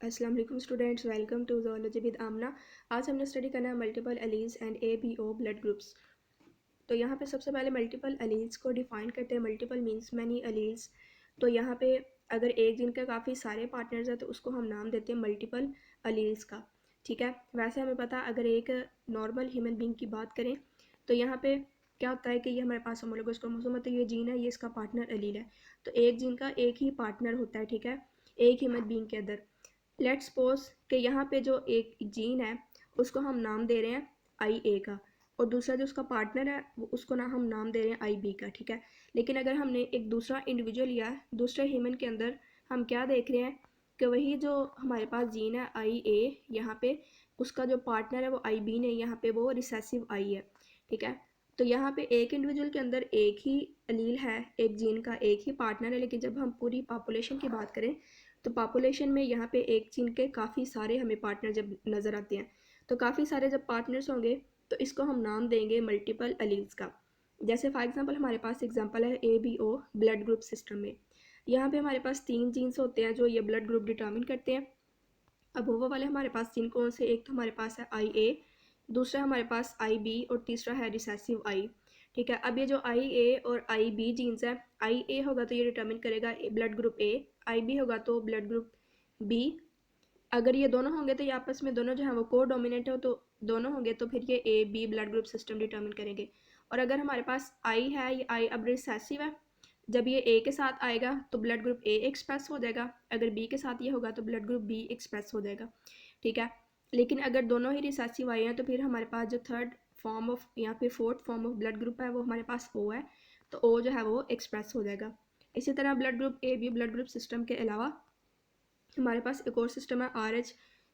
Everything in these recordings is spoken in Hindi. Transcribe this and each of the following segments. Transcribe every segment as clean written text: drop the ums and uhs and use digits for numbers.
अस्सलाम वालेकुम students, welcome to zoology with Amna. आज हमने स्टडी करना है multiple alleles and ABO blood groups. तो यहाँ पे सबसे पहले मल्टीपल एलील्स को डिफाइन करते हैं। Multiple means many alleles. तो यहाँ पे अगर एक जिन के काफ़ी सारे पार्टनर्स हैं तो उसको हम नाम देते हैं मल्टीपल एलील्स का। ठीक है, वैसे हमें पता अगर एक नॉर्मल ह्यूमन बींग की बात करें तो यहाँ पे क्या होता है कि ये हमारे पास होमोलोगस क्रोमोसोम, मतलब ये जीन है, ये इसका पार्टनर एलील है। तो एक जीन का एक ही पार्टनर होता है, ठीक है, एक ह्यूमन बींग के अंदर। लेट्स सपोज कि यहाँ पे जो एक जीन है उसको हम नाम दे रहे हैं IA का, और दूसरा जो उसका पार्टनर है वो उसको ना हम नाम दे रहे हैं IB का। ठीक है, लेकिन अगर हमने एक दूसरा इंडिविजुअल लिया है दूसरे ह्यूमन के अंदर, हम क्या देख रहे हैं कि वही जो हमारे पास जीन है IA, यहाँ पे उसका जो पार्टनर है वो IB नहीं, यहाँ पे वो रिसेसिव I है। ठीक है, तो यहाँ पे एक इंडिविजुअल के अंदर एक ही एलील है, एक जीन का एक ही पार्टनर है, लेकिन जब हम पूरी पॉपुलेशन की बात करें तो पॉपुलेशन में यहाँ पे एक जीन के काफ़ी सारे हमें पार्टनर जब नज़र आते हैं, तो काफ़ी सारे जब पार्टनर्स होंगे तो इसको हम नाम देंगे मल्टीपल एलील्स का। जैसे फॉर एग्जांपल हमारे पास एग्जांपल है ABO ब्लड ग्रुप सिस्टम में। यहाँ पे हमारे पास 3 जीन्स होते हैं जो ये ब्लड ग्रुप डिटर्मिन करते हैं। अब वो वाले हमारे पास जीन कौन से, एक तो हमारे पास है IA, दूसरा हमारे पास IB और तीसरा है रिसेसिव I। ठीक है, अब ये जो IA और IB जीन्स है, IA होगा तो ये डिटर्मिन करेगा ब्लड ग्रुप A, IB होगा तो ब्लड ग्रुप B। अगर ये दोनों होंगे तो ये आपस में दोनों जो है वो को डोमिनेंट हो, तो दोनों होंगे तो फिर ये AB blood group system determine करेंगे। और अगर हमारे पास I है, ये I अब रिसेसिव है, जब ये A के साथ आएगा तो ब्लड ग्रुप A एक्सप्रेस हो जाएगा, अगर B के साथ ये होगा तो ब्लड ग्रुप B एक्सप्रेस हो जाएगा। ठीक है, लेकिन अगर दोनों ही रिसेसिव आए हैं तो फिर हमारे पास जो थर्ड फॉर्म ऑफ, यहाँ पे fourth form of blood group है वो हमारे पास O है, तो O जो है वो एक्सप्रेस हो जाएगा। इसी तरह blood group AB blood group system के अलावा हमारे पास एक और सिस्टम है RH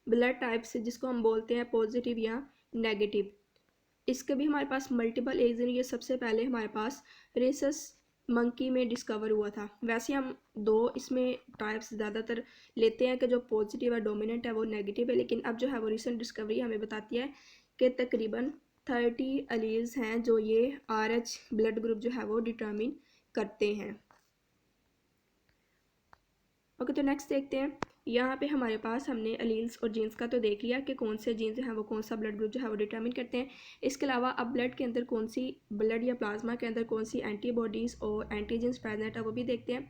ब्लड टाइप्स, जिसको हम बोलते हैं पॉजिटिव या नेगेटिव। इसके भी हमारे पास मल्टीपल एज, ये सबसे पहले हमारे पास रेसस मंकी में डिस्कवर हुआ था। वैसे हम दो इसमें टाइप्स ज़्यादातर लेते हैं कि जो पॉजिटिव है डोमिनेंट है वो नेगेटिव है, लेकिन अब जो है वो रिसेंट डिस्कवरी हमें बताती है कि तकरीबन 30 एलील्स हैं जो ये RH ब्लड ग्रुप जो है वो डिटर्मिन करते हैं। ओके, तो नेक्स्ट देखते हैं। यहाँ पे हमारे पास हमने एलील्स और जीन्स का तो देख लिया कि कौन से जीन्स हैं वो कौन सा ब्लड ग्रुप जो है वो डिटरमिन करते हैं। इसके अलावा अब ब्लड के अंदर कौन सी, ब्लड या प्लाज्मा के अंदर कौन सी एंटीबॉडीज़ और एंटीजेंस प्रेजेंट है वो भी देखते हैं।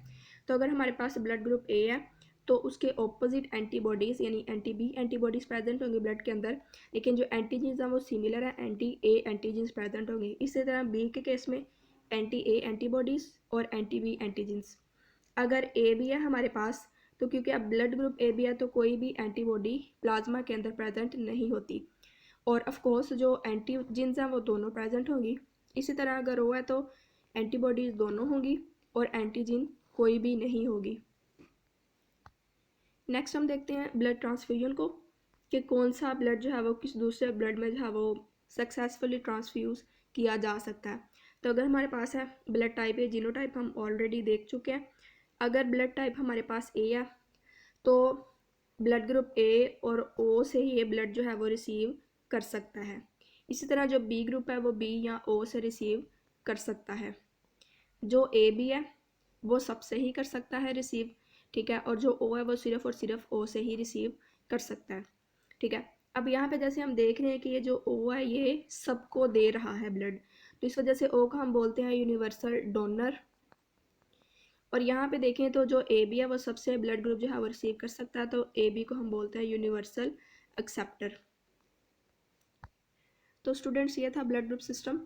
तो अगर हमारे पास ब्लड ग्रुप A है तो उसके ऑपोजिट एंटीबॉडीज़ यानी एंटी-B एंटीबॉडीज़ प्रेजेंट होंगी ब्लड के अंदर, लेकिन जो एंटीजेंस हैं वो सिमिलर है, एंटी-A एंटीजेंस प्रेजेंट होंगे। इसी तरह B के केस में एंटी-A एंटीबॉडीज़ और एंटी-B एंटीजेंस। अगर ए भी है हमारे पास तो क्योंकि अब ब्लड ग्रुप ए भी है तो कोई भी एंटीबॉडी प्लाज्मा के अंदर प्रेजेंट नहीं होती, और ऑफ कोर्स जो एंटीजेंस हैं वो दोनों प्रेजेंट होंगी। इसी तरह अगर वो है तो एंटीबॉडीज़ दोनों होंगी और एंटीजन कोई भी नहीं होगी। नेक्स्ट हम देखते हैं ब्लड ट्रांसफ्यूजन को, कि कौन सा ब्लड जो है वो किस दूसरे ब्लड में जो है वो सक्सेसफुली ट्रांसफ्यूज़ किया जा सकता है। तो अगर हमारे पास है ब्लड टाइप ए जीनोटाइप, हम ऑलरेडी देख चुके हैं। अगर ब्लड टाइप हमारे पास ए है तो ब्लड ग्रुप ए और ओ से ही ये ब्लड जो है वो रिसीव कर सकता है। इसी तरह जो बी ग्रुप है वो बी या ओ से रिसीव कर सकता है। जो ए बी है वो सबसे ही कर सकता है रिसीव, ठीक है, और जो ओ है वो सिर्फ और सिर्फ ओ से ही रिसीव कर सकता है। ठीक है, अब यहाँ पे जैसे हम देख रहे हैं कि ये जो ओ है ये सबको दे रहा है ब्लड, तो इस वजह से ओ को हम बोलते हैं यूनिवर्सल डोनर। और यहाँ पे देखें तो जो ए बी है वो सबसे ब्लड ग्रुप जो है वो रिसीव कर सकता है, तो ए बी को हम बोलते हैं यूनिवर्सल एक्सेप्टर। तो स्टूडेंट्स ये था blood group system.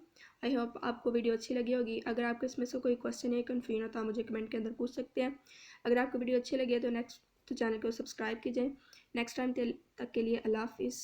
I hope आपको वीडियो अच्छी लगी होगी। अगर आपको इसमें से कोई क्वेश्चन या कन्फ्यूजन हो तो आप मुझे कमेंट के अंदर पूछ सकते हैं। अगर आपको वीडियो अच्छी लगी है तो नेक्स्ट तो चैनल को सब्सक्राइब कीजिए। नेक्स्ट टाइम तक के लिए अल्लाह हाफिज़।